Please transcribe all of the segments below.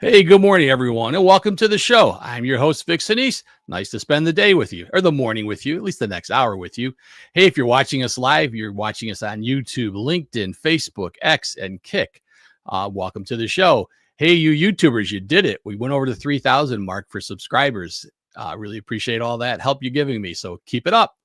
Hey, good morning, everyone, and welcome to the show. I'm your host, Vic Senese. Nice to spend the day with you, or the morning with you, at least the next hour with you. Hey, if you're watching us live, you're watching us on YouTube, LinkedIn, Facebook, X, and Kick. Welcome to the show. Hey, you YouTubers, you did it. We went over the 3,000 mark for subscribers. Really appreciate all that help you're giving me, so keep it up.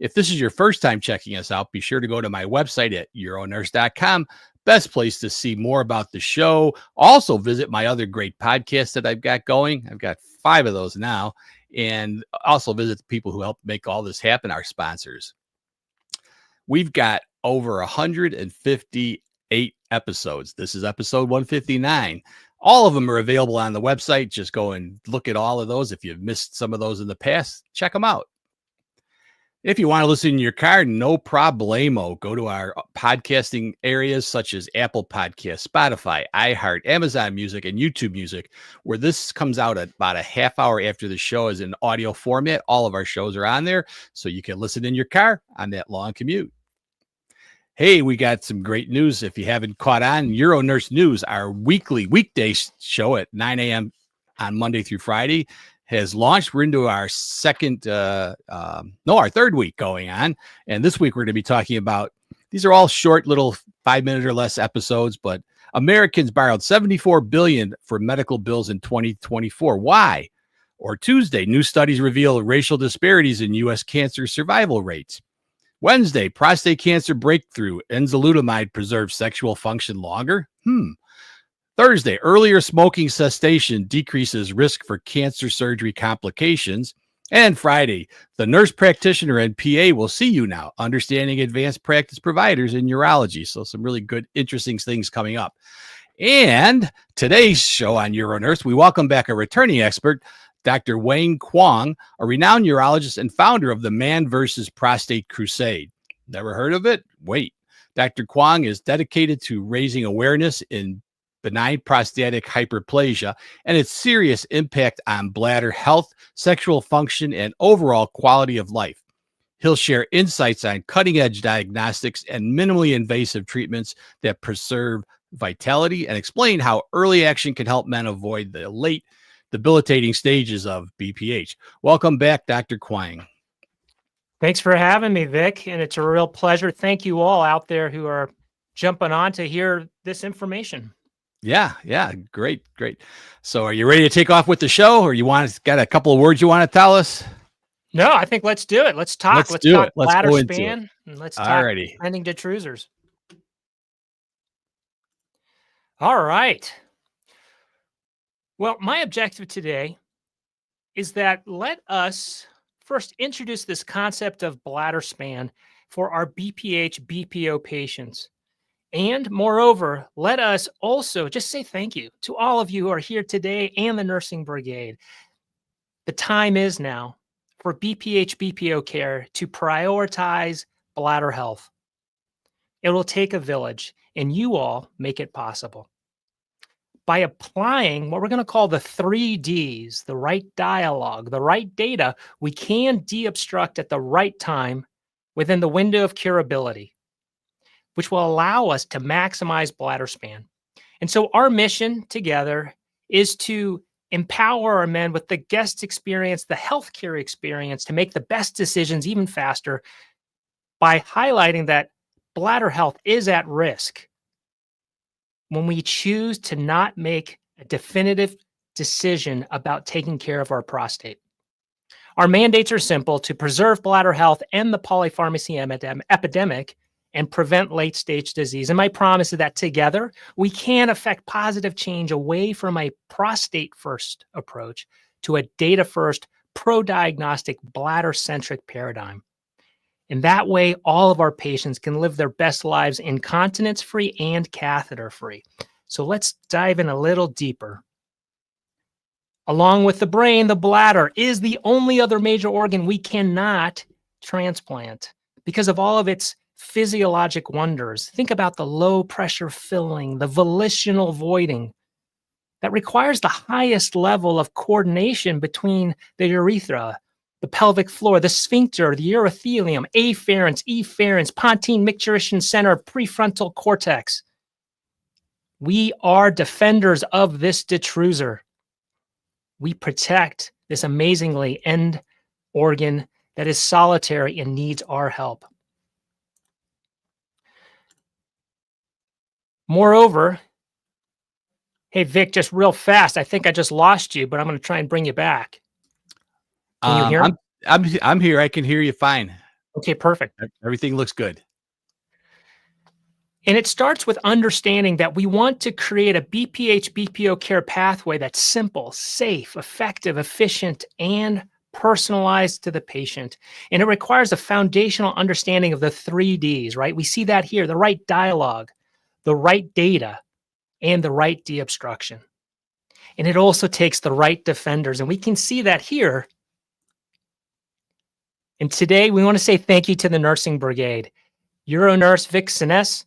If this is your first time checking us out, be sure to go to my website at UroNurse.com. Best place to see more about the show. Also visit my other great podcasts that I've got going. I've got 5 of those now. And also visit the people who help make all this happen, our sponsors. We've got over 158 episodes. This is episode 159. All of them are available on the website. Just go and look at all of those. If you've missed some of those in the past, check them out. If you want to listen in your car, no problemo. Go to our podcasting areas such as Apple Podcasts, Spotify, iHeart, Amazon Music, and YouTube Music, where this comes out at about a half hour after the show is in audio format. All of our shows are on there, so you can listen in your car on that long commute. Hey, we got some great news. If you haven't caught on, UroNurse News, our weekday show at 9 a.m. on Monday through Friday, has launched. We're into our our third week going on. And this week we're going to be talking about, these are all short little 5-minute or less episodes, but Americans borrowed $74 billion for medical bills in 2024. Why? Or Tuesday, new studies reveal racial disparities in U.S. cancer survival rates. Wednesday, prostate cancer breakthrough. Enzalutamide preserves sexual function longer. Thursday, earlier smoking cessation decreases risk for cancer surgery complications. And Friday, the nurse practitioner and PA will see you now, understanding advanced practice providers in urology. So some really good, interesting things coming up. And today's show on UroNurse, we welcome back a returning expert, Dr. Kuang, a renowned urologist and founder of the ManVsProstate Crusade. Never heard of it? Wait. Dr. Kuang is dedicated to raising awareness in benign prostatic hyperplasia and its serious impact on bladder health, sexual function, and overall quality of life. He'll share insights on cutting-edge diagnostics and minimally invasive treatments that preserve vitality and explain how early action can help men avoid the late debilitating stages of BPH. Welcome back, Dr. Kuang. Thanks for having me, Vic, and it's a real pleasure. Thank you all out there who are jumping on to hear this information. Yeah, great. So are you ready to take off with the show, or got a couple of words you want to tell us? No, I think let's do it. Let's talk. Let's talk Bladderspan, and let's talk ending detrusers. All right. Well, my objective today is that let us first introduce this concept of bladderspan for our BPH, BPO patients. And moreover, let us also just say thank you to all of you who are here today and the nursing brigade. The time is now for BPH, BPO care to prioritize bladder health. It will take a village, and you all make it possible. By applying what we're going to call the 3 Ds, the right dialogue, the right data, we can de-obstruct at the right time within the window of curability, which will allow us to maximize bladderspan. And so our mission together is to empower our men with the guest experience, the healthcare experience, to make the best decisions even faster by highlighting that bladder health is at risk when we choose to not make a definitive decision about taking care of our prostate. Our mandates are simple: to preserve bladder health, end the polypharmacy epidemic, and prevent late-stage disease. And my promise is that together, we can affect positive change away from a prostate-first approach to a data-first, pro-diagnostic, bladder-centric paradigm. And that way, all of our patients can live their best lives incontinence-free and catheter-free. So let's dive in a little deeper. Along with the brain, the bladder is the only other major organ we cannot transplant because of all of its physiologic wonders. Think about the low pressure filling, the volitional voiding that requires the highest level of coordination between the urethra, the pelvic floor, the sphincter, the urothelium, afferents, efferents, pontine micturition center, prefrontal cortex. We are defenders of this detruser. We protect this amazingly end organ that is solitary and needs our help. Moreover, hey, Vic, just real fast, I think I just lost you, but I'm going to try and bring you back. Can you hear me? I'm here. I can hear you fine. Okay, perfect. Everything looks good. And it starts with understanding that we want to create a BPH BPO care pathway that's simple, safe, effective, efficient, and personalized to the patient. And it requires a foundational understanding of the 3Ds, right? We see that here, the right dialogue, the right data, and the right deobstruction. And it also takes the right defenders. And we can see that here. And today we want to say thank you to the nursing brigade. UroNurse Vic Senese.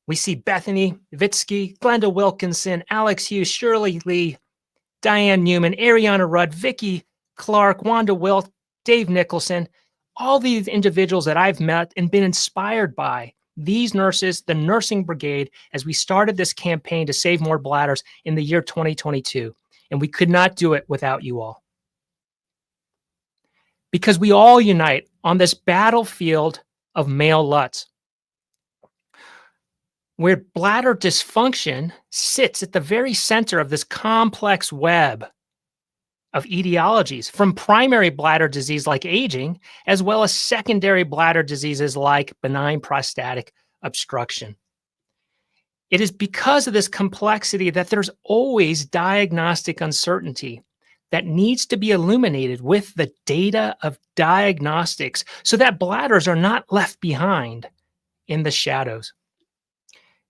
We see Bethany Vitsky, Glenda Wilkinson, Alex Hughes, Shirley Lee, Diane Newman, Ariana Rudd, Vicki Clark, Wanda Wilt, Dave Nicholson, all these individuals that I've met and been inspired by. These nurses, the nursing brigade, as we started this campaign to save more bladders in the year 2022. And we could not do it without you all. Because we all unite on this battlefield of male LUTs, where bladder dysfunction sits at the very center of this complex web of etiologies, from primary bladder disease like aging, as well as secondary bladder diseases like benign prostatic obstruction. It is because of this complexity that there's always diagnostic uncertainty that needs to be illuminated with the data of diagnostics so that bladders are not left behind in the shadows.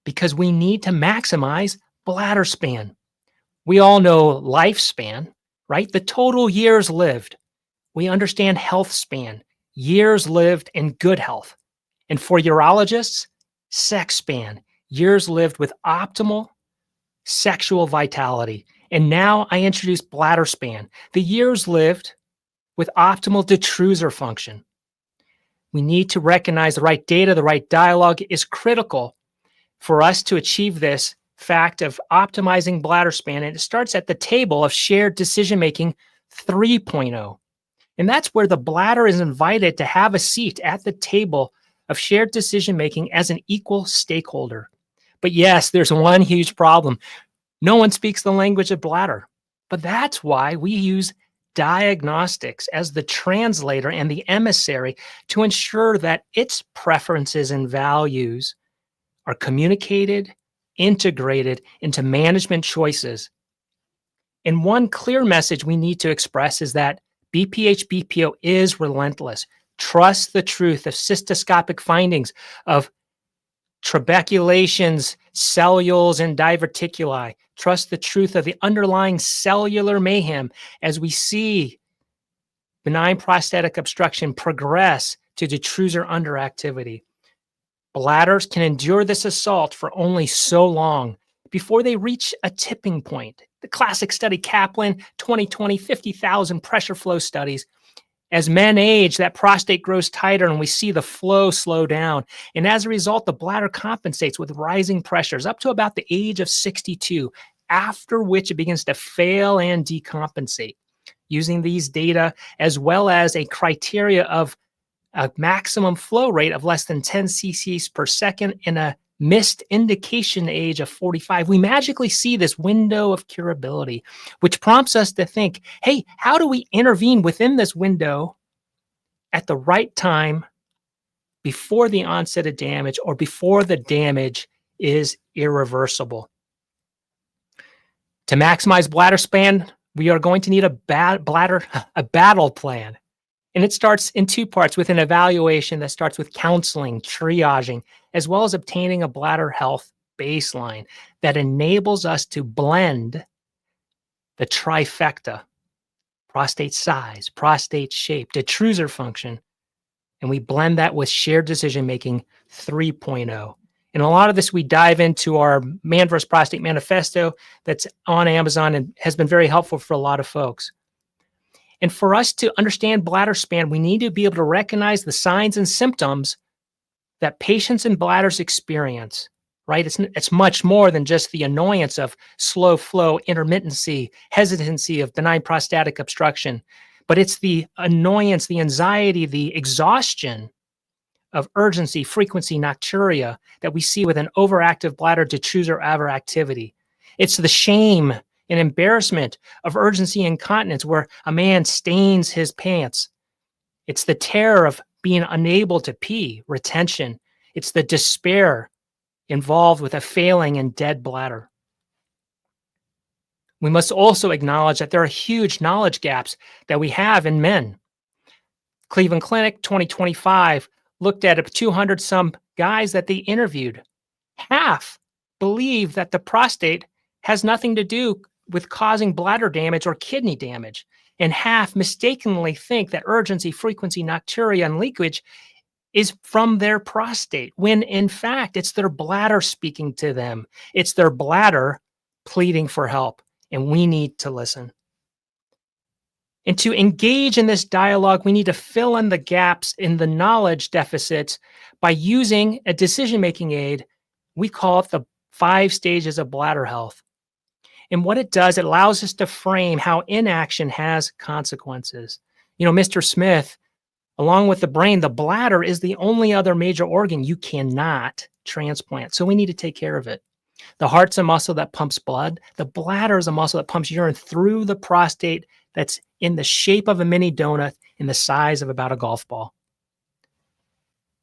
Because we need to maximize bladder span. We all know lifespan, right? The total years lived. We understand health span, years lived in good health. And for urologists, sex span, years lived with optimal sexual vitality. And now I introduce bladder span, the years lived with optimal detruser function. We need to recognize the right data, the right dialogue is critical for us to achieve this fact of optimizing bladder span. And it starts at the table of shared decision-making 3.0. And that's where the bladder is invited to have a seat at the table of shared decision-making as an equal stakeholder. But yes, there's one huge problem. No one speaks the language of bladder. But that's why we use diagnostics as the translator and the emissary to ensure that its preferences and values are communicated, integrated into management choices. And one clear message we need to express is that BPH BPO is relentless. Trust the truth of cystoscopic findings of trabeculations, cellules, and diverticuli. Trust the truth of the underlying cellular mayhem as we see benign prostatic obstruction progress to detruser underactivity. Bladders can endure this assault for only so long before they reach a tipping point. The classic study, Kaplan, 2020, 50,000 pressure flow studies. As men age, that prostate grows tighter and we see the flow slow down. And as a result, the bladder compensates with rising pressures up to about the age of 62, after which it begins to fail and decompensate. Using these data, as well as a criteria of a maximum flow rate of less than 10 cc's per second and a missed indication age of 45, we magically see this window of curability, which prompts us to think, hey, how do we intervene within this window at the right time before the onset of damage or before the damage is irreversible? To maximize bladder span, we are going to need a battle plan. And it starts in two parts, with an evaluation that starts with counseling, triaging, as well as obtaining a bladder health baseline that enables us to blend the trifecta: prostate size, prostate shape, detruser function, and we blend that with shared decision-making 3.0. And a lot of this we dive into our ManVsProstate Manifesto that's on Amazon and has been very helpful for a lot of folks. And for us to understand bladder span, we need to be able to recognize the signs and symptoms that patients and bladders experience right? It's much more than just the annoyance of slow flow, intermittency, hesitancy of benign prostatic obstruction, but it's the annoyance, the anxiety, the exhaustion of urgency, frequency, nocturia that we see with an overactive bladder detrusor overactivity. It's the shame and embarrassment of urgency incontinence where a man stains his pants. It's the terror of being unable to pee, retention. It's the despair involved with a failing and dead bladder. We must also acknowledge that there are huge knowledge gaps that we have in men. Cleveland Clinic 2025 looked at 200 some guys that they interviewed. Half believe that the prostate has nothing to do with causing bladder damage or kidney damage. And half mistakenly think that urgency, frequency, nocturia, and leakage is from their prostate, when in fact, it's their bladder speaking to them. It's their bladder pleading for help, and we need to listen. And to engage in this dialogue, we need to fill in the gaps in the knowledge deficits by using a decision-making aid. We call it the 5 stages of bladder health. And what it does, it allows us to frame how inaction has consequences. You know, Mr. Smith, along with the brain, the bladder is the only other major organ you cannot transplant. So we need to take care of it. The heart's a muscle that pumps blood. The bladder is a muscle that pumps urine through the prostate that's in the shape of a mini donut in the size of about a golf ball.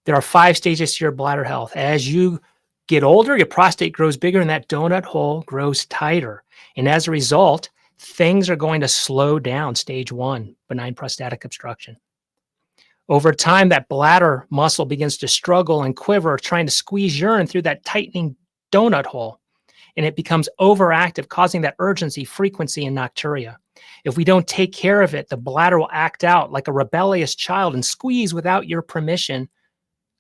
There are 5 stages to your bladder health. As you get older, your prostate grows bigger and that donut hole grows tighter. And as a result, things are going to slow down. Stage 1, benign prostatic obstruction. Over time, that bladder muscle begins to struggle and quiver, trying to squeeze urine through that tightening donut hole. And it becomes overactive, causing that urgency, frequency, and nocturia. If we don't take care of it, the bladder will act out like a rebellious child and squeeze without your permission,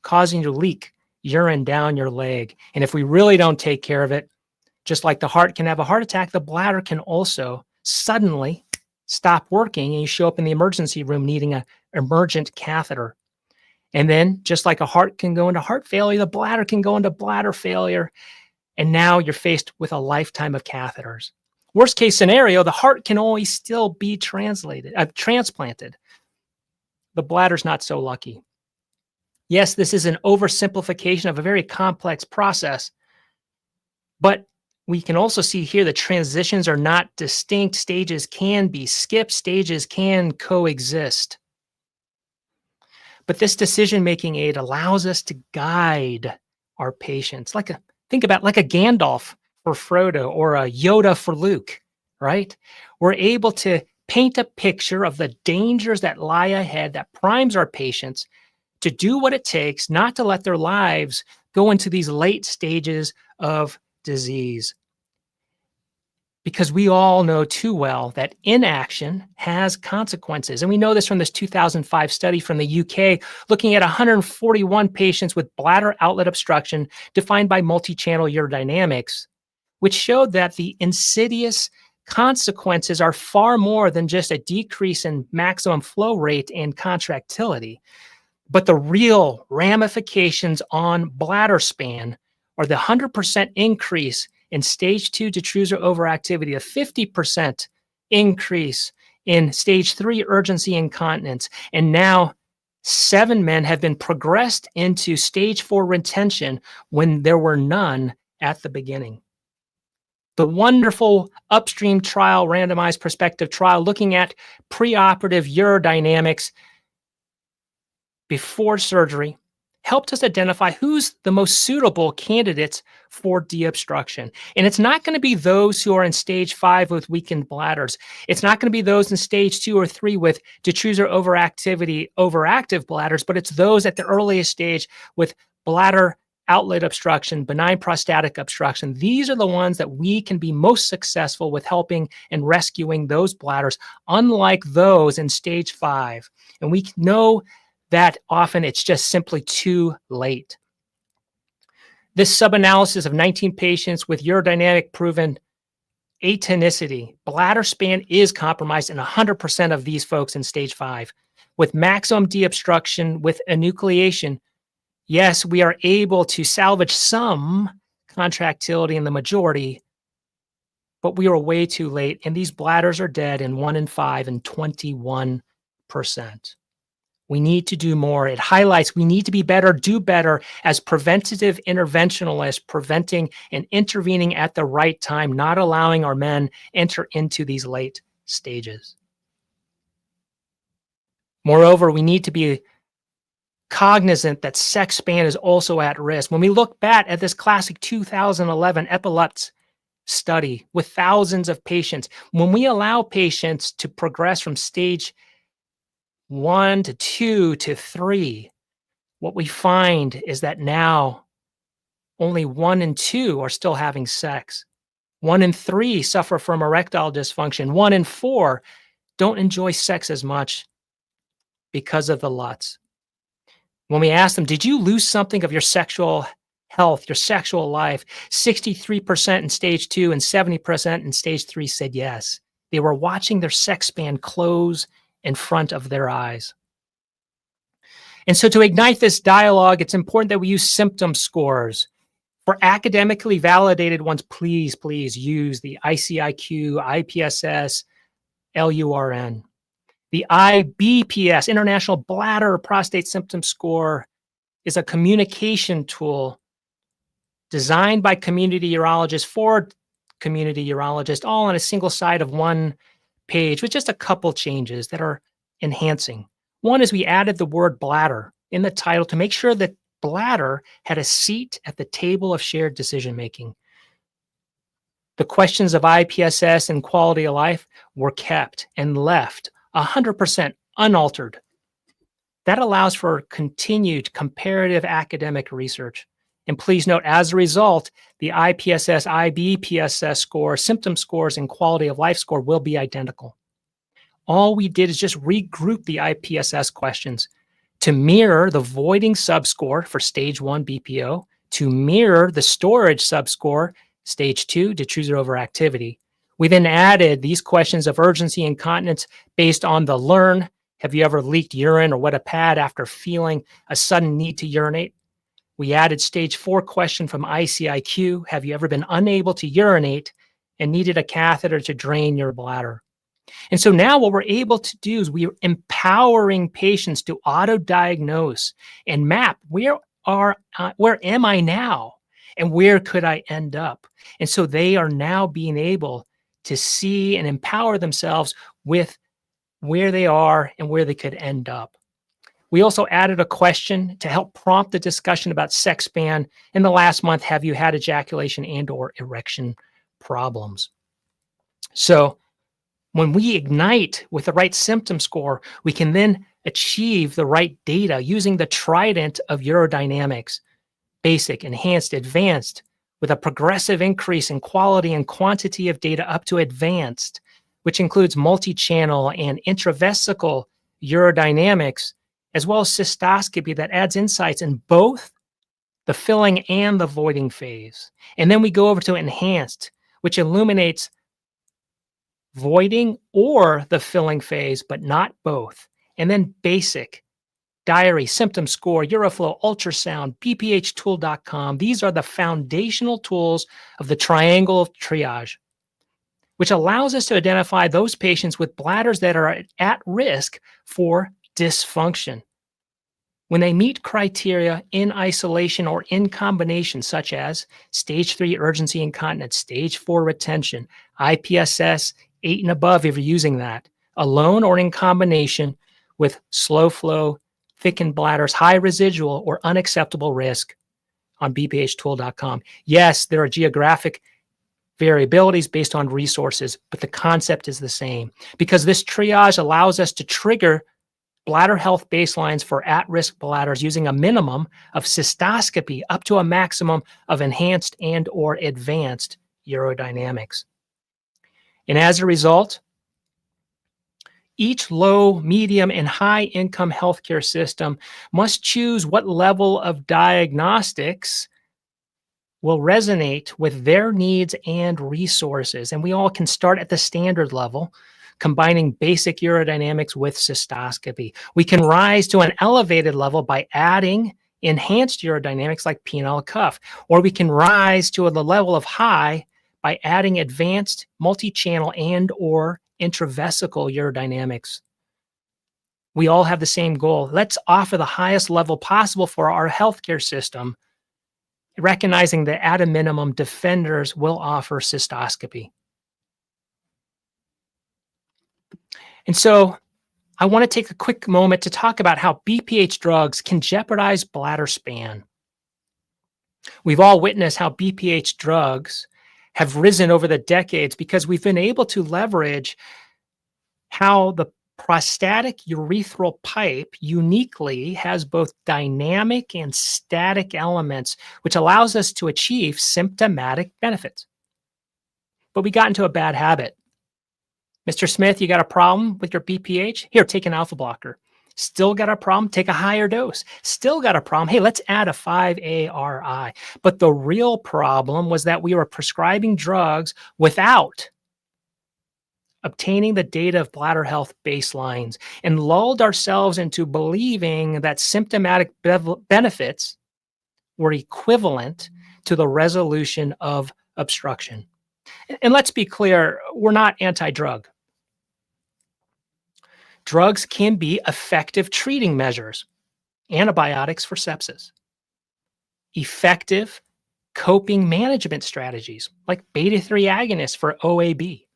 causing you to leak urine down your leg. And if we really don't take care of it, just like the heart can have a heart attack, the bladder can also suddenly stop working and you show up in the emergency room needing an emergent catheter. And then just like a heart can go into heart failure, the bladder can go into bladder failure. And now you're faced with a lifetime of catheters. Worst case scenario, the heart can always still be transplanted. The bladder's not so lucky. Yes, this is an oversimplification of a very complex process, but we can also see here the transitions are not distinct. Stages can be skipped. Stages can coexist. But this decision-making aid allows us to guide our patients, think about like a Gandalf for Frodo or a Yoda for Luke, right? We're able to paint a picture of the dangers that lie ahead that primes our patients to do what it takes not to let their lives go into these late stages of disease. Because we all know too well that inaction has consequences. And we know this from this 2005 study from the UK, looking at 141 patients with bladder outlet obstruction defined by multi-channel urodynamics, which showed that the insidious consequences are far more than just a decrease in maximum flow rate and contractility. But the real ramifications on Bladderspan are the 100% increase in stage 2 detrusor overactivity, a 50% increase in stage 3 urgency incontinence. And now 7 men have been progressed into stage 4 retention when there were none at the beginning. The wonderful upstream trial, randomized prospective trial, looking at preoperative urodynamics before surgery, helped us identify who's the most suitable candidates for deobstruction. And it's not going to be those who are in stage 5 with weakened bladders. It's not going to be those in stage 2 or 3 with detrusor overactivity, overactive bladders, but it's those at the earliest stage with bladder outlet obstruction, benign prostatic obstruction. These are the ones that we can be most successful with helping and rescuing those bladders, unlike those in stage 5. And we know that often it's just simply too late. This sub-analysis of 19 patients with urodynamic proven atonicity, bladder span is compromised in 100% of these folks in stage 5. With maximum deobstruction with enucleation, yes, we are able to salvage some contractility in the majority, but we were way too late, and these bladders are dead in 1 in 5 and 21%. We need to do more. It highlights we need to be better, do better as preventative interventionalists, preventing and intervening at the right time, not allowing our men enter into these late stages. Moreover, we need to be cognizant that sex span is also at risk. When we look back at this classic 2011 epilepsy study with thousands of patients, when we allow patients to progress from stage 1 to 2 to 3, what we find is that now only 1 in 2 are still having sex. 1 in 3 suffer from erectile dysfunction. 1 in 4 don't enjoy sex as much because of the LUTs. When we ask them, did you lose something of your sexual health, your sexual life? 63% in stage 2 and 70% in stage 3 said yes. They were watching their sex span close in front of their eyes. And so to ignite this dialogue, it's important that we use symptom scores. For academically validated ones, please use the ICIQ, IPSS, LURN. The IBPS, International Bladder Prostate Symptom Score, is a communication tool designed by community urologists for community urologists, all on a single side of one page with just a couple changes that are enhancing. One is we added the word bladder in the title to make sure that bladder had a seat at the table of shared decision making. The questions of IPSS and quality of life were kept and left 100% unaltered. That allows for continued comparative academic research. And please note, as a result, the IPSS, IBPSS score, symptom scores, and quality of life score will be identical. All we did is just regroup the IPSS questions to mirror the voiding subscore for stage 1 BPO, to mirror the storage subscore, stage 2, detrusor overactivity. We then added these questions of urgency and incontinence based on the learn. Have you ever leaked urine or wet a pad after feeling a sudden need to urinate? We added stage 4 question from ICIQ. Have you ever been unable to urinate and needed a catheter to drain your bladder? And so now what we're able to do is we're empowering patients to auto-diagnose and map where am I now and where could I end up? And so they are now being able to see and empower themselves with where they are and where they could end up. We also added a question to help prompt the discussion about sex span. In the last month, have you had ejaculation and/or erection problems? So when we ignite with the right symptom score, we can then achieve the right data using the trident of urodynamics: basic, enhanced, advanced, with a progressive increase in quality and quantity of data up to advanced, which includes multi-channel and intravesical urodynamics, as well as cystoscopy that adds insights in both the filling and the voiding phase. And then we go over to enhanced, which illuminates voiding or the filling phase, but not both. And then basic, diary, symptom score, Uroflow, ultrasound, bphtool.com. These are the foundational tools of the triangle of triage, which allows us to identify those patients with bladders that are at risk for dysfunction. When they meet criteria in isolation or in combination, such as stage 3 urgency incontinence, stage 4 retention, IPSS 8 and above if you're using that, alone or in combination with slow flow, thickened bladders, high residual or unacceptable risk on bphtool.com. Yes, there are geographic variabilities based on resources, but the concept is the same because this triage allows us to trigger bladder health baselines for at-risk bladders using a minimum of cystoscopy up to a maximum of enhanced and or advanced urodynamics. And as a result, each low, medium, and high income healthcare system must choose what level of diagnostics will resonate with their needs and resources. And we all can start at the standard level, combining basic urodynamics with cystoscopy. We can rise to an elevated level by adding enhanced urodynamics like penile cuff, or we can rise to the level of high by adding advanced multi-channel and or intravesical urodynamics. We all have the same goal. Let's offer the highest level possible for our healthcare system, recognizing that at a minimum, defenders will offer cystoscopy. And so I want to take a quick moment to talk about how BPH drugs can jeopardize bladder span. We've all witnessed how BPH drugs have risen over the decades because we've been able to leverage how the prostatic urethral pipe uniquely has both dynamic and static elements, which allows us to achieve symptomatic benefits. But we got into a bad habit. Mr. Smith, you got a problem with your BPH? Here, take an alpha blocker. Still got a problem? Take a higher dose. Still got a problem? Hey, let's add a 5-ARI. But the real problem was that we were prescribing drugs without obtaining the data of bladder health baselines and lulled ourselves into believing that symptomatic benefits were equivalent to the resolution of obstruction. And let's be clear, we're not anti-drug. Drugs can be effective treating measures, antibiotics for sepsis, effective coping management strategies like beta-3 agonists for OAB.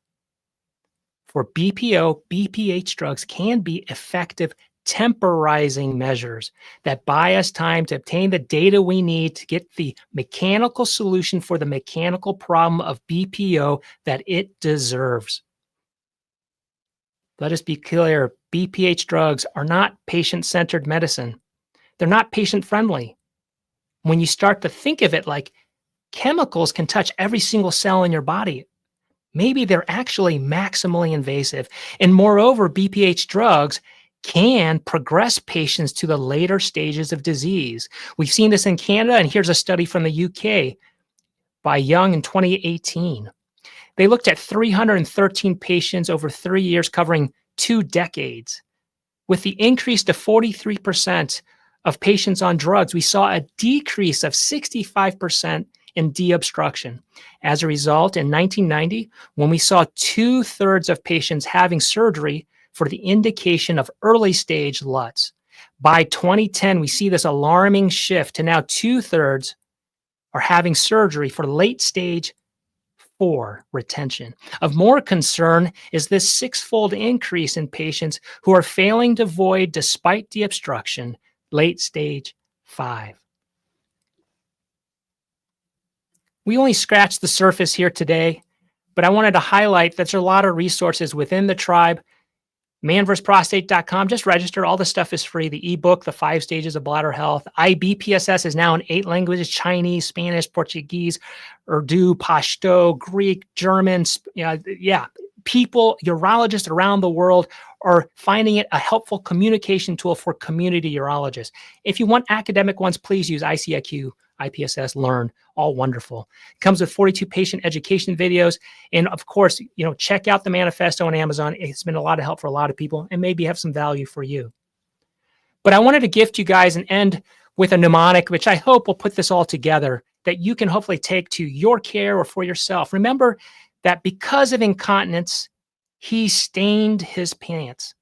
For BPO, BPH drugs can be effective temporizing measures that buy us time to obtain the data we need to get the mechanical solution for the mechanical problem of BPO that it deserves. Let us be clear, BPH drugs are not patient-centered medicine. They're not patient-friendly. When you start to think of it like chemicals can touch every single cell in your body, maybe they're actually maximally invasive. And moreover, BPH drugs can progress patients to the later stages of disease. We've seen this in Canada, and here's a study from the UK by Young in 2018. They looked at 313 patients over 3 years, covering 2 decades. With the increase to 43% of patients on drugs, we saw a decrease of 65% in deobstruction. As a result, in 1990, when we saw 2/3 of patients having surgery for the indication of early stage LUTS, by 2010, we see this alarming shift to now 2/3 are having surgery for late stage 4 retention. Of more concern is this 6-fold increase in patients who are failing to void despite deobstruction, late stage 5. We only scratched the surface here today, but I wanted to highlight that there's a lot of resources within the tribe. ManVsProstate.com, just register. All the stuff is free. The ebook, The 5 Stages of Bladder Health. IBPSS is now in 8 languages: Chinese, Spanish, Portuguese, Urdu, Pashto, Greek, German. People, urologists around the world are finding it a helpful communication tool for community urologists. If you want academic ones, please use ICIQ, IPSS, Learn, all wonderful. It comes with 42 patient education videos. And of course, check out the manifesto on Amazon. It's been a lot of help for a lot of people and maybe have some value for you. But I wanted to gift you guys and end with a mnemonic, which I hope will put this all together, that you can hopefully take to your care or for yourself. Remember that because of incontinence, he stained his pants.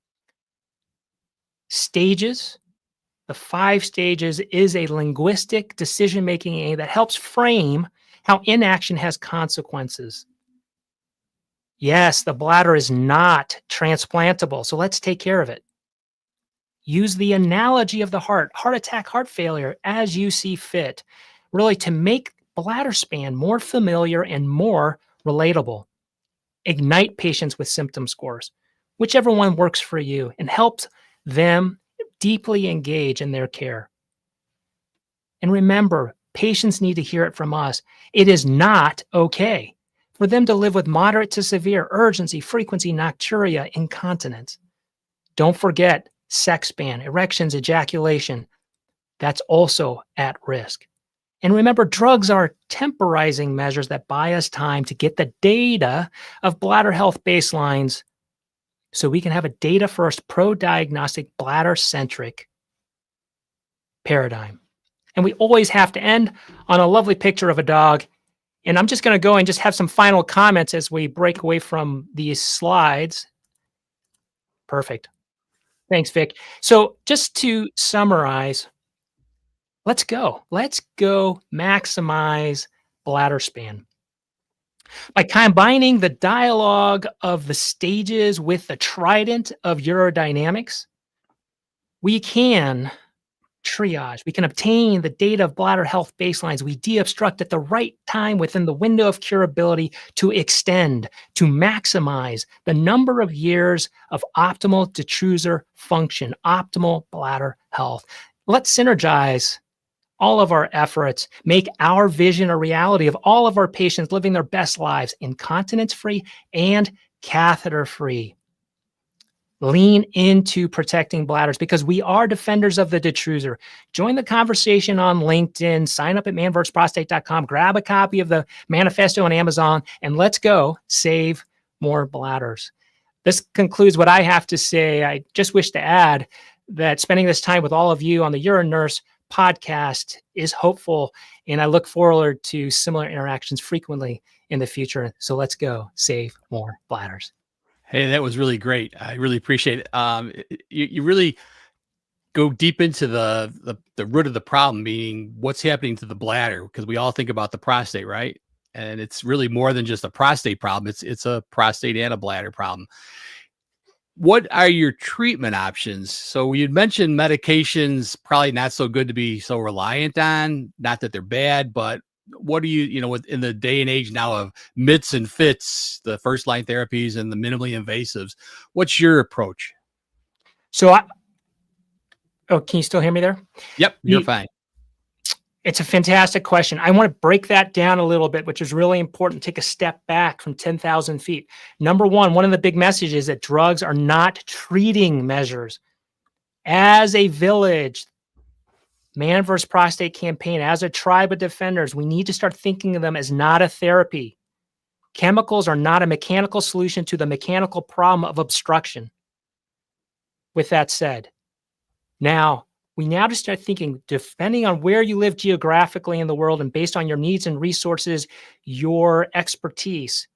Stages. The 5 stages is a linguistic decision-making aid that helps frame how inaction has consequences. Yes, the bladder is not transplantable, so let's take care of it. Use the analogy of the heart attack, heart failure, as you see fit, really to make Bladderspan more familiar and more relatable. Ignite patients with symptom scores, whichever one works for you, and helps them deeply engage in their care. And remember, patients need to hear it from us. It is not okay for them to live with moderate to severe urgency, frequency, nocturia, incontinence. Don't forget sex span, erections, ejaculation. That's also at risk. And remember, drugs are temporizing measures that buy us time to get the data of bladder health baselines so we can have a data-first, pro-diagnostic, bladder-centric paradigm. And we always have to end on a lovely picture of a dog. And I'm just going to go and just have some final comments as we break away from these slides. Perfect. Thanks, Vic. So just to summarize, let's go. Let's go maximize bladder span. By combining the dialogue of the stages with the trident of urodynamics, we can triage. We can obtain the data of bladder health baselines. We deobstruct at the right time within the window of curability to extend, to maximize the number of years of optimal detrusor function, optimal bladder health. Let's synergize all of our efforts, make our vision a reality of all of our patients living their best lives, incontinence-free and catheter-free. Lean into protecting bladders because we are defenders of the detrusor. Join the conversation on LinkedIn, sign up at ManVsProstate.com, grab a copy of the manifesto on Amazon, and let's go save more bladders. This concludes what I have to say. I just wish to add that spending this time with all of you on the UroNurse podcast is hopeful, and I look forward to similar interactions frequently in the future. So let's go save more bladders. Hey, that was really great. I really appreciate it. You really go deep into the root of the problem, meaning what's happening to the bladder, because we all think about the prostate, right? And it's really more than just a prostate problem. It's a prostate and a bladder problem. What are your treatment options? So you'd mentioned medications, probably not so good to be so reliant on, not that they're bad, but what do you in the day and age now of MITs and FITs, the first line therapies and the minimally invasives, what's your approach? So can you still hear me there? Yep, you're fine. It's a fantastic question. I want to break that down a little bit, which is really important. Take a step back from 10,000 feet. Number one of the big messages is that drugs are not treating measures. As a village, ManVsProstate campaign, as a tribe of defenders, we need to start thinking of them as not a therapy. Chemicals are not a mechanical solution to the mechanical problem of obstruction. With that said, we now just start thinking, depending on where you live geographically in the world and based on your needs and resources, your expertise,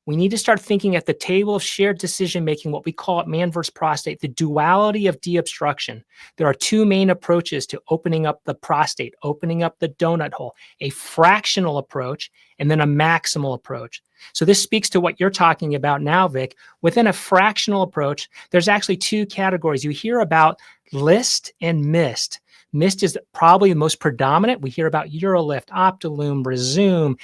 we need to start thinking at the table of shared decision-making, what we call at ManVsProstate, the duality of deobstruction. There are two main approaches to opening up the prostate, opening up the donut hole, a fractional approach and then a maximal approach. So this speaks to what you're talking about now, Vic. Within a fractional approach, there's actually two categories. You hear about LIST and MIST. MIST is probably the most predominant. We hear about UroLift, Optilume, Resume,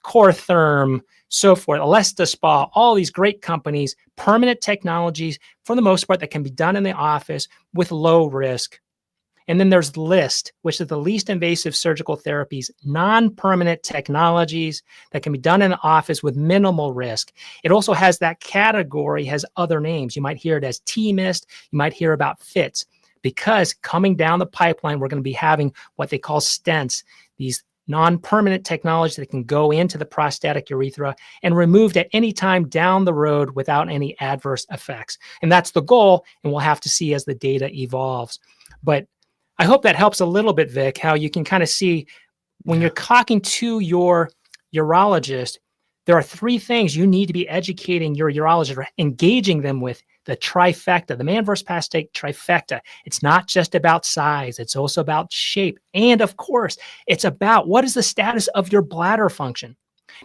Cortherm, so forth, Alesta Spa, all these great companies, permanent technologies for the most part that can be done in the office with low risk. And then there's LIST, which is the least invasive surgical therapies, non-permanent technologies that can be done in the office with minimal risk. It also has that category, has other names. You might hear it as T-MIST, you might hear about FITs, because coming down the pipeline, we're going to be having what they call stents, these non-permanent technology that can go into the prostatic urethra and removed at any time down the road without any adverse effects. And that's the goal, and we'll have to see as the data evolves. But I hope that helps a little bit, Vic, how you can kind of see when you're talking to your urologist, there are three things you need to be educating your urologist, or engaging them with. The trifecta, the ManVsProstate trifecta. It's not just about size. It's also about shape. And of course, it's about what is the status of your bladder function.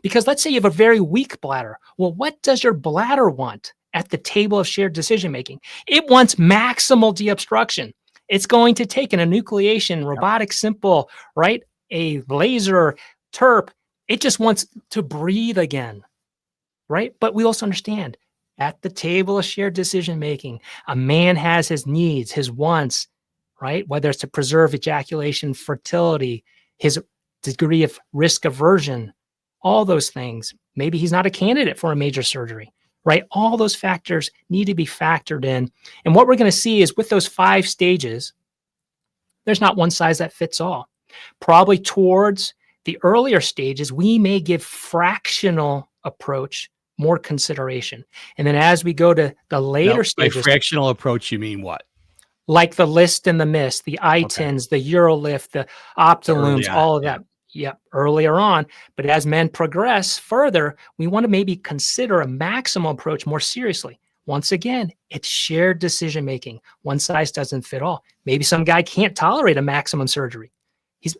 Because let's say you have a very weak bladder. Well, what does your bladder want at the table of shared decision-making? It wants maximal deobstruction. It's going to take an enucleation, robotic simple, right? A laser, TURP. It just wants to breathe again, right? But we also understand at the table of shared decision-making, a man has his needs, his wants, right? Whether it's to preserve ejaculation, fertility, his degree of risk aversion, all those things. Maybe he's not a candidate for a major surgery, right? All those factors need to be factored in. And what we're going to see is with those 5 stages, there's not one size that fits all. Probably towards the earlier stages, we may give fractional approach more consideration. And then as we go to the later stages. By fractional approach, you mean what? like the list and the mist, the I-10s, the UroLift, the Optilooms, all of that. Yep, earlier on. But as men progress further, we want to maybe consider a maximal approach more seriously. Once again, it's shared decision making. One size doesn't fit all. Maybe some guy can't tolerate a maximum surgery.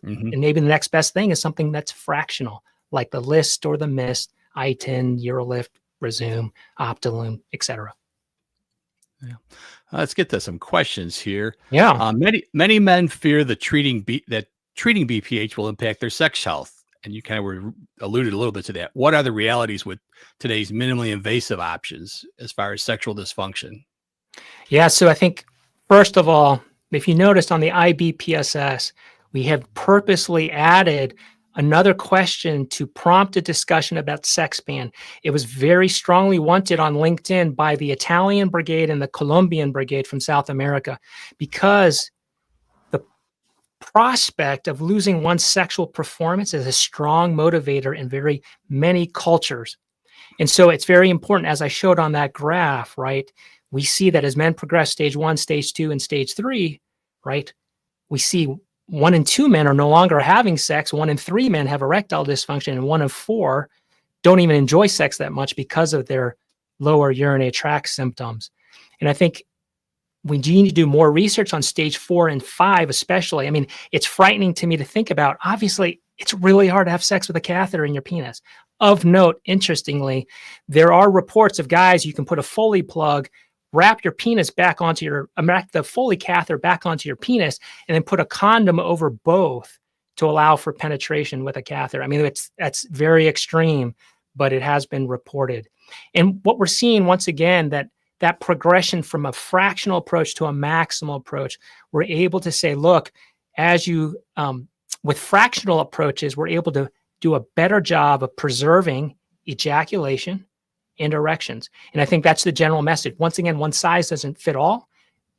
And maybe the next best thing is something that's fractional, like the list or the mist, I-10, UroLift, Resume, Optiloom, etc. Yeah. Let's get to some questions here. Yeah. Many men fear that treating BPH will impact their sex health, and you kind of alluded a little bit to that. What are the realities with today's minimally invasive options as far as sexual dysfunction? Yeah, so I think, first of all, if you noticed on the IBPSS, we have purposely added another question to prompt a discussion about sex ban. It was very strongly wanted on LinkedIn by the Italian brigade and the Colombian brigade from South America, because the prospect of losing one's sexual performance is a strong motivator in very many cultures. And so it's very important, as I showed on that graph, right? We see that as men progress stage 1, stage 2, and stage 3, right? We see 1 in 2 men are no longer having sex. 1 in 3 men have erectile dysfunction, and 1 in 4 don't even enjoy sex that much because of their lower urinary tract symptoms. And I think we need to do more research on stage 4 and 5, especially. I mean, it's frightening to me to think about. Obviously, it's really hard to have sex with a catheter in your penis. Of note, interestingly, there are reports of guys, you can put a Foley plug, wrap your penis back onto your, wrap the Foley catheter back onto your penis, and then put a condom over both to allow for penetration with a catheter. I mean, that's very extreme, but it has been reported. And what we're seeing, once again, that progression from a fractional approach to a maximal approach, we're able to say, look, as you, with fractional approaches, we're able to do a better job of preserving ejaculation and erections. And I think that's the general message. Once again, one size doesn't fit all.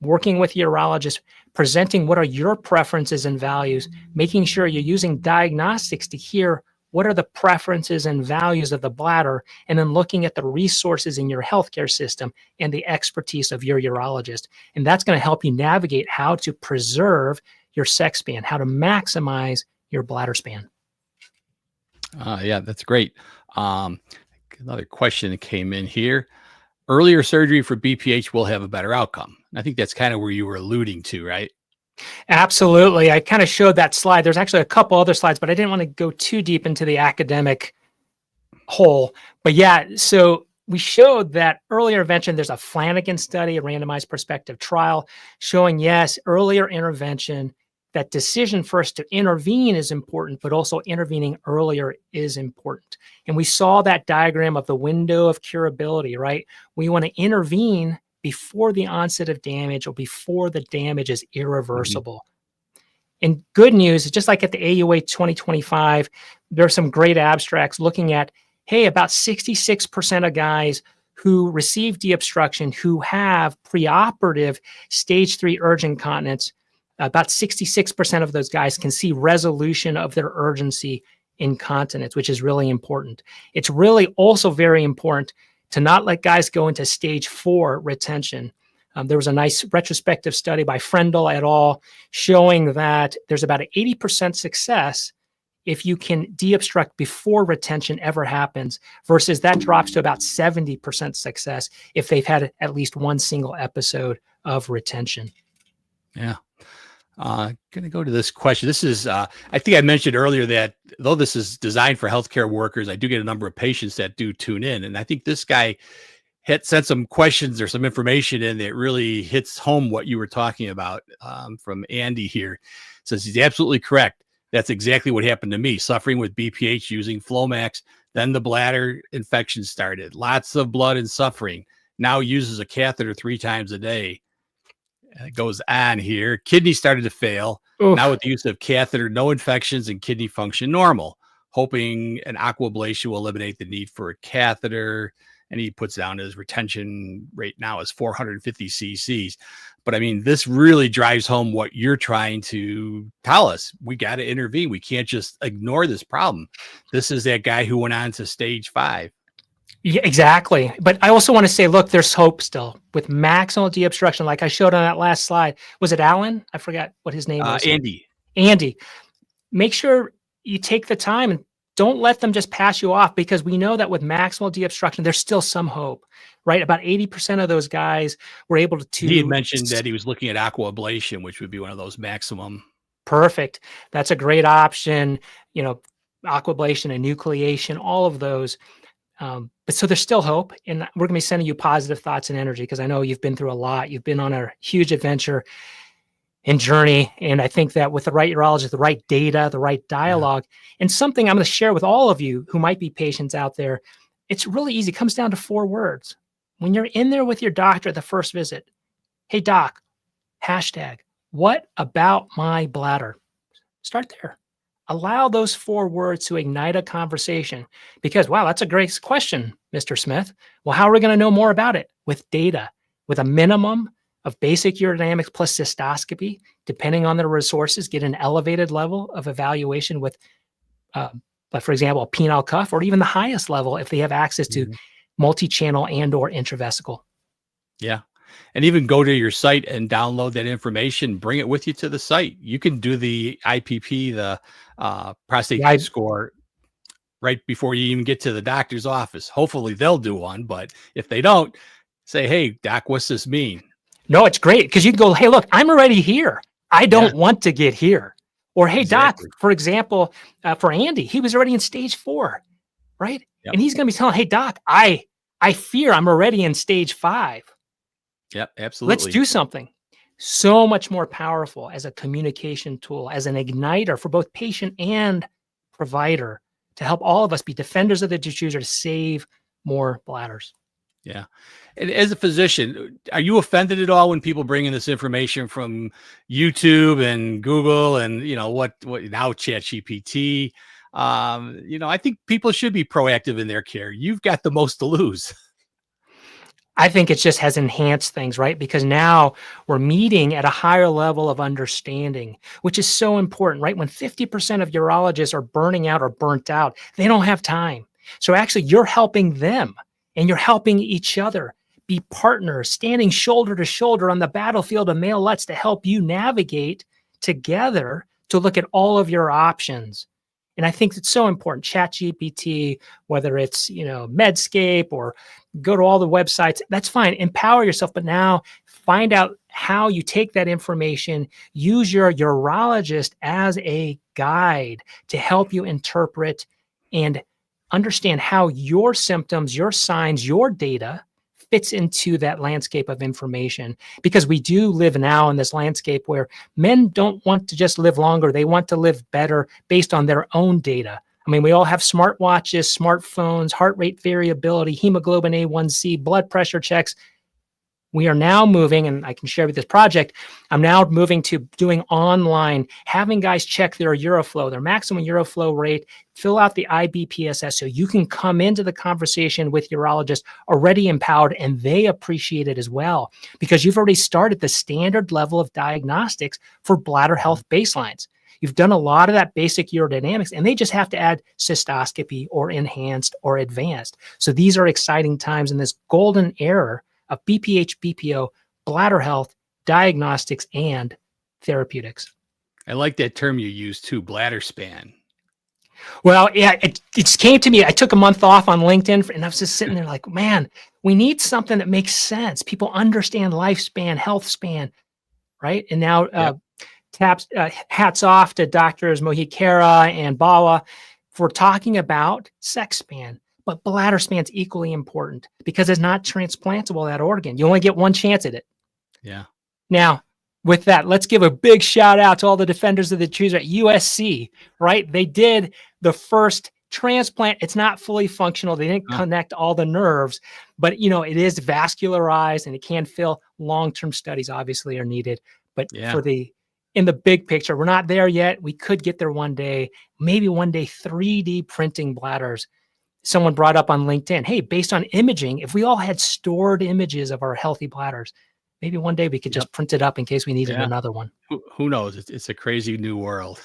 Working with your urologist, presenting what are your preferences and values, making sure you're using diagnostics to hear what are the preferences and values of the bladder, and then looking at the resources in your healthcare system and the expertise of your urologist. And that's going to help you navigate how to preserve your sex span, how to maximize your bladder span. Yeah, that's great. Another question that came in here. Earlier surgery for BPH will have a better outcome. I think that's kind of where you were alluding to, right? Absolutely. I kind of showed that slide. There's actually a couple other slides, but I didn't want to go too deep into the academic hole. But yeah, so we showed that earlier intervention, there's a Flanagan study, a randomized prospective trial showing, yes, earlier intervention, that decision first to intervene is important, but also intervening earlier is important. And we saw that diagram of the window of curability, right? We want to intervene before the onset of damage or before the damage is irreversible. And good news is, just like at the AUA 2025, there are some great abstracts looking at, hey, about 66% of guys who receive deobstruction who have preoperative stage 3 urgent incontinence, about 66% of those guys can see resolution of their urgency incontinence, which is really important. It's really also very important to not let guys go into stage 4 retention. There was a nice retrospective study by Frendel et al. Showing that there's about an 80% success if you can deobstruct before retention ever happens, versus that drops to about 70% success if they've had at least one single episode of retention. Yeah. Going to go to this question. This is, I think I mentioned earlier that though this is designed for healthcare workers, I do get a number of patients that do tune in. And I think this guy sent some questions or some information in that really hits home what you were talking about, from Andy here. Says he's absolutely correct. That's exactly what happened to me, suffering with BPH using Flomax. Then the bladder infection started. Lots of blood and suffering. Now uses a catheter 3 times a day. It goes on here. Kidney started to fail. Oof. Now with the use of catheter, no infections and kidney function normal. Hoping an aquablation will eliminate the need for a catheter. And he puts down his retention rate now is 450 cc's. But I mean, this really drives home what you're trying to tell us. We got to intervene. We can't just ignore this problem. This is that guy who went on to stage 5. Yeah, exactly. But I also want to say, look, there's hope still with maximal deobstruction. Like I showed on that last slide. Was it Alan? I forgot what his name is. Andy. Andy. Make sure you take the time and don't let them just pass you off, because we know that with maximal deobstruction, there's still some hope, right? About 80% of those guys were able to. He had mentioned that he was looking at aquablation, which would be one of those maximum. Perfect. That's a great option. Aquablation, enucleation, all of those. But so there's still hope, and we're going to be sending you positive thoughts and energy, because I know you've been through a lot. You've been on a huge adventure and journey. And I think that with the right urologist, the right data, the right dialogue, and something I'm going to share with all of you who might be patients out there, it's really easy. It comes down to 4 words. When you're in there with your doctor at the first visit, hey, doc, hashtag, what about my bladder? Start there. Allow those 4 words to ignite a conversation, because, wow, that's a great question, Mr. Smith. Well, how are we going to know more about it? With data, with a minimum of basic urodynamics plus cystoscopy, depending on the resources, get an elevated level of evaluation with, for example, a penile cuff, or even the highest level if they have access to multi-channel and or intravesical. Yeah. And even go to your site and download that information, bring it with you to the site. You can do the IPP, the prostate score, right before you even get to the doctor's office. Hopefully they'll do one, but if they don't, say, hey, doc, what's this mean? No, it's great, because you can go, hey, look, I'm already here. I don't want to get here. Or, hey, doc, for example, for Andy, he was already in stage 4, right? Yep. And he's going to be telling, hey, doc, I fear I'm already in stage 5. Yep, absolutely. Let's do something. So much more powerful as a communication tool, as an igniter for both patient and provider, to help all of us be defenders of the diffuser to save more bladders. Yeah. And as a physician, are you offended at all when people bring in this information from YouTube and Google and, what now ChatGPT? I think people should be proactive in their care. You've got the most to lose. I think it just has enhanced things, right? Because now we're meeting at a higher level of understanding, which is so important, right? When 50% of urologists are burning out or burnt out, they don't have time. So actually you're helping them, and you're helping each other be partners, standing shoulder to shoulder on the battlefield of male LUTs to help you navigate together to look at all of your options. And I think it's so important. ChatGPT, whether it's, Medscape, or go to all the websites, that's fine. Empower yourself. But now find out how you take that information, use your urologist as a guide to help you interpret and understand how your symptoms, your signs, your data fits into that landscape of information. Because we do live now in this landscape where men don't want to just live longer. They want to live better based on their own data. I mean, we all have smartwatches, smartphones, heart rate variability, hemoglobin A1C, blood pressure checks. We are now moving, and I can share with this project, I'm now moving to doing online, having guys check their uroflow, their maximum uroflow rate, fill out the IBPSS, so you can come into the conversation with urologists already empowered, and they appreciate it as well, because you've already started the standard level of diagnostics for bladder health baselines. You've done a lot of that basic urodynamics, and they just have to add cystoscopy or enhanced or advanced. So these are exciting times in this golden era of BPH, BPO, bladder health, diagnostics, and therapeutics. I like that term you used too, Bladderspan. Well, yeah, it just came to me. I took a month off on LinkedIn, and I was just sitting there like, man, we need something that makes sense. People understand lifespan, health span, right? And now hats off to Doctors Mohikera and Bawa for talking about sex span. But bladder span's equally important, because it's not transplantable, that organ. You only get one chance at it. Yeah. Now, with that, let's give a big shout out to all the defenders of the truth at USC, right? They did the first transplant. It's not fully functional. They didn't connect all the nerves, but it is vascularized, and it can fill. Long-term studies obviously are needed. But in the big picture, we're not there yet. We could get there one day, maybe one day, 3D printing bladders. Someone brought up on LinkedIn, hey, based on imaging, if we all had stored images of our healthy bladders, maybe one day we could just print it up in case we needed another one. Who knows? It's a crazy new world.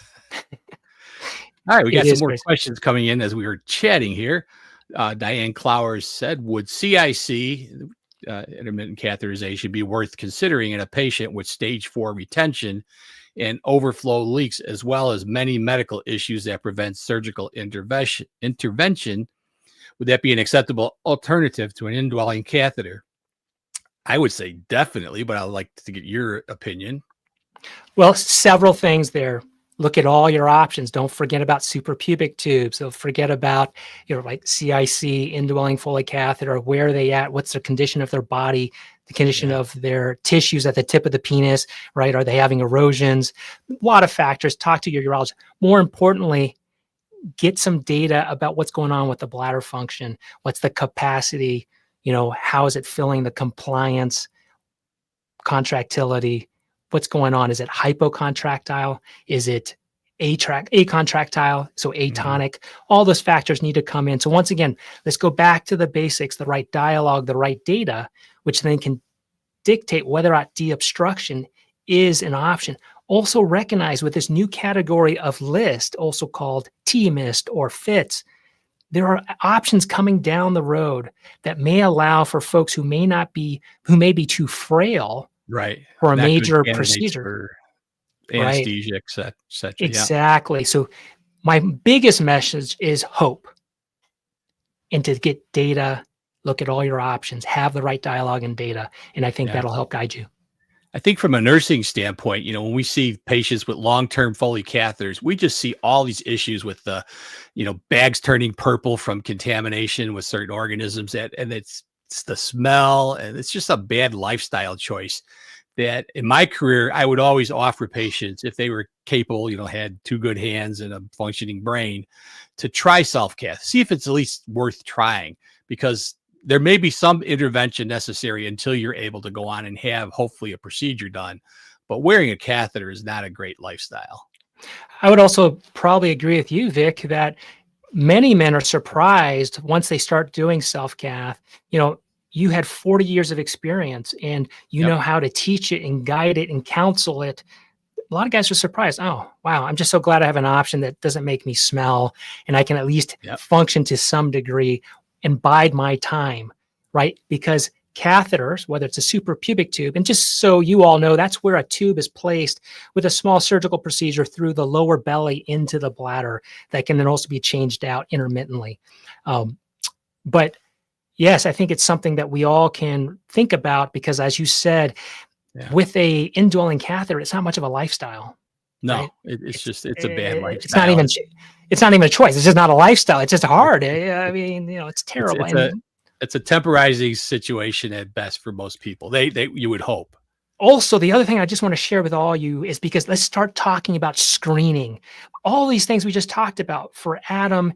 All right, we got some more questions coming in as we were chatting here. Diane Clowers said, would CIC, intermittent catheterization, be worth considering in a patient with stage 4 retention and overflow leaks, as well as many medical issues that prevent surgical intervention? Would that be an acceptable alternative to an indwelling catheter? I would say definitely, but I'd like to get your opinion. Well, several things there. Look at all your options. Don't forget about suprapubic tubes. Don't forget about, like CIC, indwelling Foley catheter. Where are they at? What's the condition of their body? The condition of their tissues at the tip of the penis, right? Are they having erosions? A lot of factors. Talk to your urologist. More importantly, get some data about what's going on with the bladder function. What's the capacity? How is it filling, the compliance, contractility? What's going on? Is it hypocontractile? Is it acontractile? So atonic. All those factors need to come in. So once again, let's go back to the basics, the right dialogue, the right data, which then can dictate whether or not deobstruction is an option. Also recognize with this new category of list, also called T-MIST or FITS, there are options coming down the road that may allow for folks who may be too frail, right, for a not major procedure, anesthesia, et cetera. Exactly. So my biggest message is hope, and to get data, look at all your options, have the right dialogue and data, and I think that'll help guide you. I think from a nursing standpoint, when we see patients with long-term Foley catheters, we just see all these issues with the, bags turning purple from contamination with certain organisms, and it's the smell, and it's just a bad lifestyle choice that in my career, I would always offer patients, if they were capable, had 2 good hands and a functioning brain, to try self-cath, see if it's at least worth trying, because there may be some intervention necessary until you're able to go on and have hopefully a procedure done. But wearing a catheter is not a great lifestyle. I would also probably agree with you, Vic, that many men are surprised once they start doing self-cath. You had 40 years of experience and you know how to teach it and guide it and counsel it. A lot of guys are surprised. Oh, wow. I'm just so glad I have an option that doesn't make me smell, and I can at least function to some degree and bide my time, right? Because catheters, whether it's a suprapubic tube, and just so you all know, that's where a tube is placed with a small surgical procedure through the lower belly into the bladder that can then also be changed out intermittently. But yes, I think it's something that we all can think about, because as you said, with a indwelling catheter, it's not much of a lifestyle. No, right? it's a bad lifestyle. It's not even a choice. It's just not a lifestyle. It's just hard. I mean, it's terrible. It's a temporizing situation at best for most people. You would hope. Also, the other thing I just want to share with all you is, because let's start talking about screening. All these things we just talked about for Adam,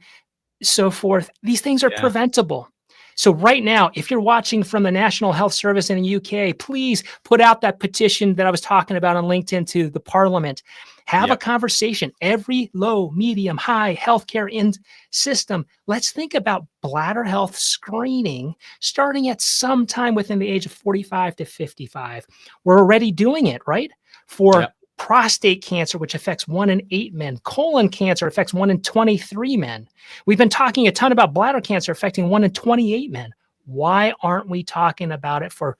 so forth, these things are preventable. So right now, if you're watching from the National Health Service in the UK, please put out that petition that I was talking about on LinkedIn to the Parliament. Have a conversation. Every low, medium, high healthcare system, let's think about bladder health screening starting at some time within the age of 45 to 55. We're already doing it, right? For prostate cancer, which affects 1 in 8 men. Colon cancer affects 1 in 23 men. We've been talking a ton about bladder cancer affecting 1 in 28 men. Why aren't we talking about it for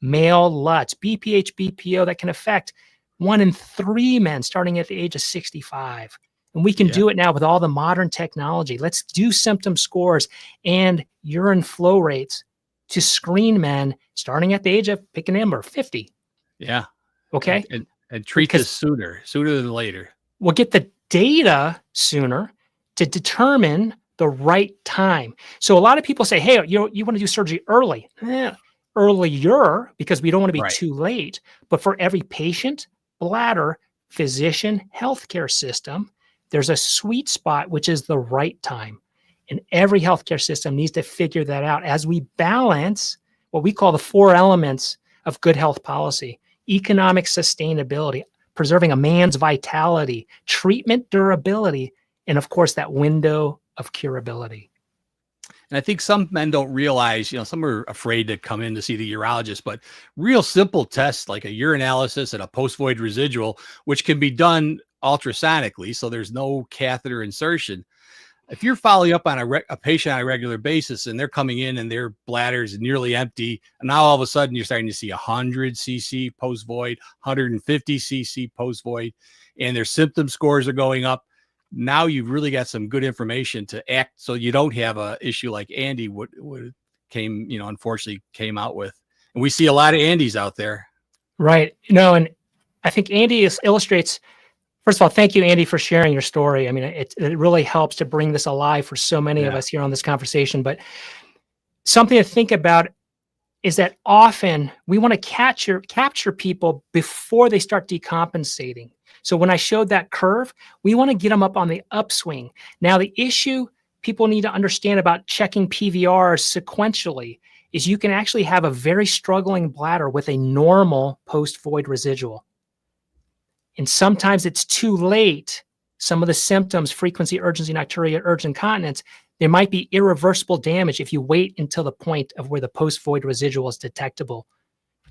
male LUTs, BPH, BPO, that can affect 1 in 3 men starting at the age of 65? And we can do it now with all the modern technology. Let's do symptom scores and urine flow rates to screen men starting at the age of, pick a number, 50. Yeah. Okay. And treat this sooner than later. We'll get the data sooner to determine the right time. So a lot of people say, hey, you want to do surgery early. Earlier, because we don't want to be too late. But for every patient, bladder, physician, healthcare system, there's a sweet spot, which is the right time. And every healthcare system needs to figure that out as we balance what we call the 4 elements of good health policy: economic sustainability, preserving a man's vitality, treatment durability, and of course, that window of curability. And I think some men don't realize, some are afraid to come in to see the urologist, but real simple tests like a urinalysis and a post-void residual, which can be done ultrasonically, so there's no catheter insertion. if you're following up on a patient on a regular basis and they're coming in and their bladder is nearly empty, and now all of a sudden you're starting to see 100 cc post void, 150 cc post void, and their symptom scores are going up, now you've really got some good information to act so you don't have a issue like Andy would came, unfortunately came out with. And we see a lot of Andys out there. Right. And I think Andy illustrates. First of all, thank you, Andy, for sharing your story. I mean, it really helps to bring this alive for so many of us here on this conversation. But something to think about is that often we want to capture people before they start decompensating. So when I showed that curve, we want to get them up on the upswing. Now, the issue people need to understand about checking PVRs sequentially is you can actually have a very struggling bladder with a normal post-void residual. And sometimes it's too late. Some of the symptoms, frequency, urgency, nocturia, urgent incontinence, there might be irreversible damage if you wait until the point of where the post-void residual is detectable.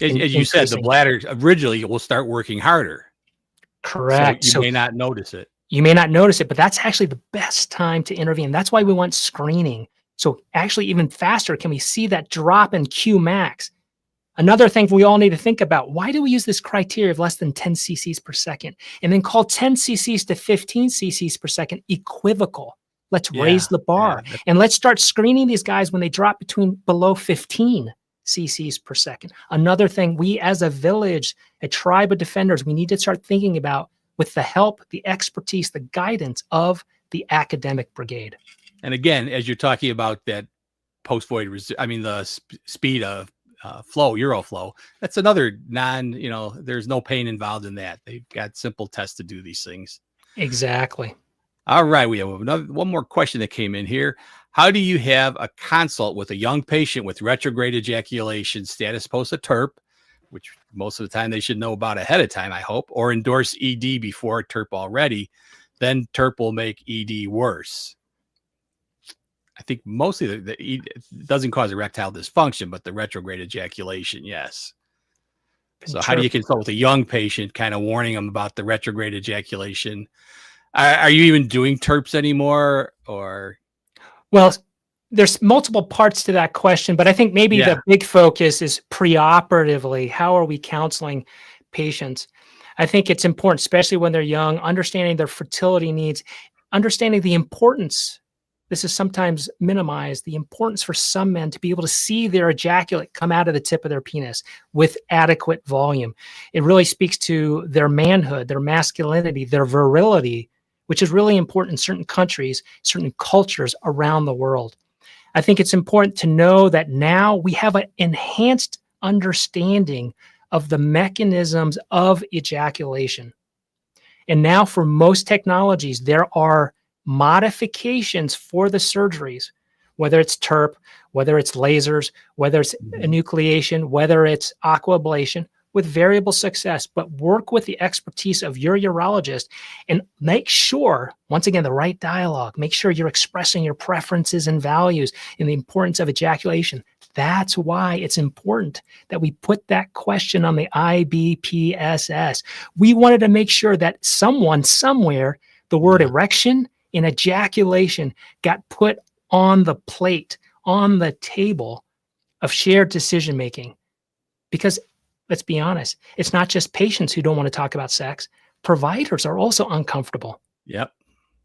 As you said, the bladder originally will start working harder. Correct. So you may not notice it. You may not notice it, but that's actually the best time to intervene. That's why we want screening. So actually even faster, can we see that drop in Q max? Another thing we all need to think about, why do we use this criteria of less than 10 cc's per second? And then call 10 cc's to 15 cc's per second equivocal. Let's raise the bar. And let's start screening these guys when they drop below 15 cc's per second. Another thing, we as a village, a tribe of defenders, we need to start thinking about with the help, the expertise, the guidance of the academic brigade. And again, as you're talking about that post-void, the speed of flow, Euroflow, that's another there's no pain involved in that. They've got simple tests to do these things. Exactly. All right. We have one more question that came in here. How do you have a consult with a young patient with retrograde ejaculation status post a TERP, which most of the time they should know about ahead of time, I hope, or endorse ED before TERP already? Then TERP will make ED worse. I think mostly it doesn't cause erectile dysfunction, but the retrograde ejaculation, yes. So how do you consult with a young patient, kind of warning them about the retrograde ejaculation? Are you even doing TERPs anymore? Or? Well, there's multiple parts to that question, but I think maybe the big focus is preoperatively. How are we counseling patients? I think it's important, especially when they're young, understanding their fertility needs, understanding the importance. This is sometimes minimized, the importance for some men to be able to see their ejaculate come out of the tip of their penis with adequate volume. It really speaks to their manhood, their masculinity, their virility, which is really important in certain countries, certain cultures around the world. I think it's important to know that now we have an enhanced understanding of the mechanisms of ejaculation. And now for most technologies, there are modifications for the surgeries, whether it's TERP, whether it's lasers, whether it's enucleation, whether it's aquablation, with variable success, but work with the expertise of your urologist and make sure, once again, the right dialogue, make sure you're expressing your preferences and values and the importance of ejaculation. That's why it's important that we put that question on the IBPSS. We wanted to make sure that someone, somewhere, the word erection and ejaculation got put on the plate, on the table of shared decision-making. Because let's be honest, it's not just patients who don't want to talk about sex. Providers are also uncomfortable. Yep.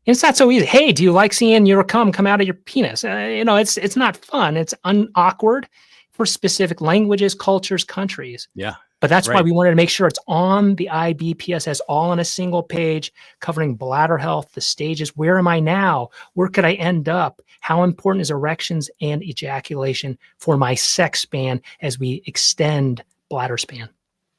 And it's not so easy. Hey, do you like seeing your cum come out of your penis? It's not fun. It's awkward for specific languages, cultures, countries. Yeah. But that's why we wanted to make sure it's on the IBPSS, all on a single page, covering bladder health, the stages. Where am I now? Where could I end up? How important is erections and ejaculation for my sex span as we extend bladder span?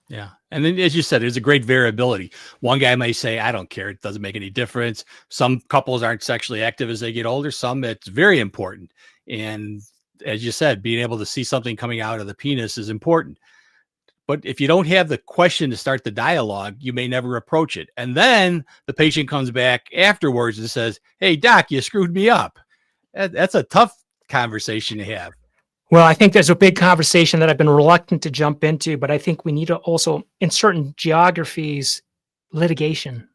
Yeah. And then, as you said, there's a great variability. One guy may say, I don't care. It doesn't make any difference. Some couples aren't sexually active as they get older. Some, it's very important. And as you said, being able to see something coming out of the penis is important. But if you don't have the question to start the dialogue, you may never approach it. And then the patient comes back afterwards and says, hey, doc, you screwed me up. That's a tough conversation to have. Well, I think there's a big conversation that I've been reluctant to jump into, but I think we need to also, in certain geographies, litigation.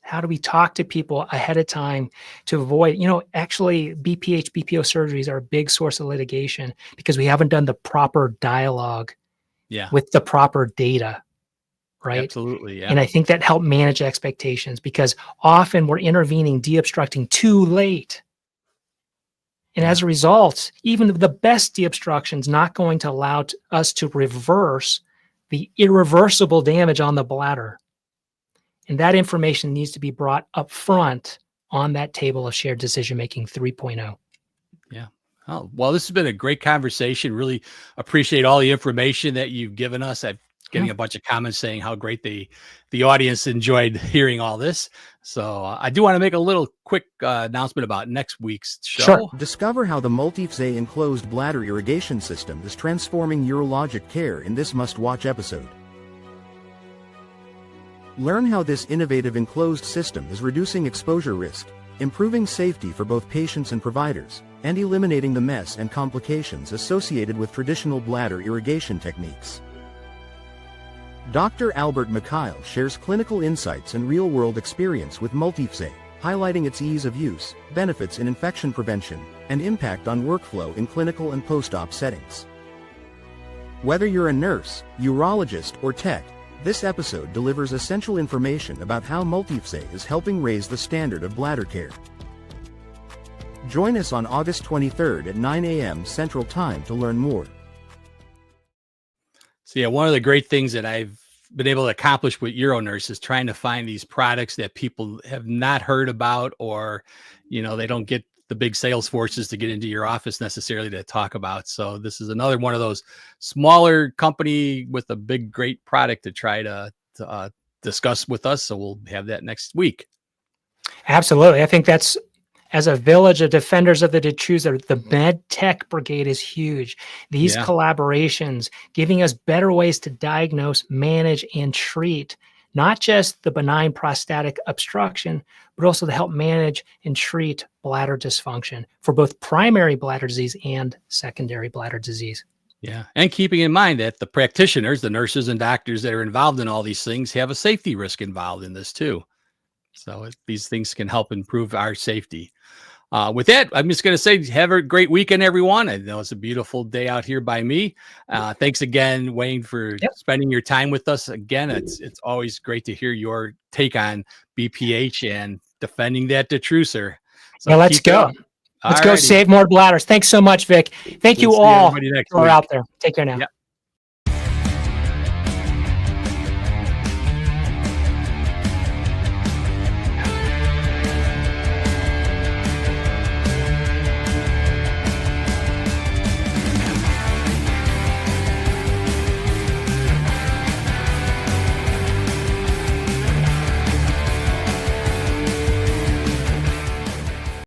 How do we talk to people ahead of time to avoid, actually BPH, BPO surgeries are a big source of litigation because we haven't done the proper dialogue Yeah, with the proper data, right? absolutely. Yeah. And I think that helped manage expectations because often we're intervening, de-obstructing too late. And as a result, even the best de-obstruction is not going to allow us to reverse the irreversible damage on the bladder. And that information needs to be brought up front on that table of shared decision-making 3.0. Yeah. Oh, well, this has been a great conversation. Really appreciate all the information that you've given us. I'm getting a bunch of comments saying how great the audience enjoyed hearing all this. So I do want to make a little quick announcement about next week's show. Sure. Discover how the ManVsProstate enclosed bladder irrigation system is transforming urologic care in this must-watch episode. Learn how this innovative enclosed system is reducing exposure risk, improving safety for both patients and providers, and eliminating the mess and complications associated with traditional bladder irrigation techniques. Dr. Albert Mikhail shares clinical insights and real-world experience with ManVsProstate, highlighting its ease of use, benefits in infection prevention, and impact on workflow in clinical and post-op settings. Whether you're a nurse, urologist, or tech, this episode delivers essential information about how ManVsProstate is helping raise the standard of bladder care. Join us on August 23rd at 9 a.m. Central Time to learn more. So yeah, one of the great things that I've been able to accomplish with UroNurse is trying to find these products that people have not heard about, or, they don't get the big sales forces to get into your office necessarily to talk about. So this is another one of those smaller company with a big, great product to try to discuss with us. So we'll have that next week. Absolutely. I think that's, as a village of defenders of the truth, the med tech brigade is huge. These collaborations giving us better ways to diagnose, manage, and treat not just the benign prostatic obstruction, but also to help manage and treat bladder dysfunction for both primary bladder disease and secondary bladder disease. Yeah. And keeping in mind that the practitioners, the nurses and doctors that are involved in all these things have a safety risk involved in this too. So these things can help improve our safety. With that, I'm just going to say, have a great weekend, everyone. I know it's a beautiful day out here by me. Thanks again, Wayne, for spending your time with us. Again, it's always great to hear your take on BPH and defending that detrucer. So well, let's go. Let's go save more bladders. Thanks so much, Vic. Thank you all who are out there. Take care now. Yep.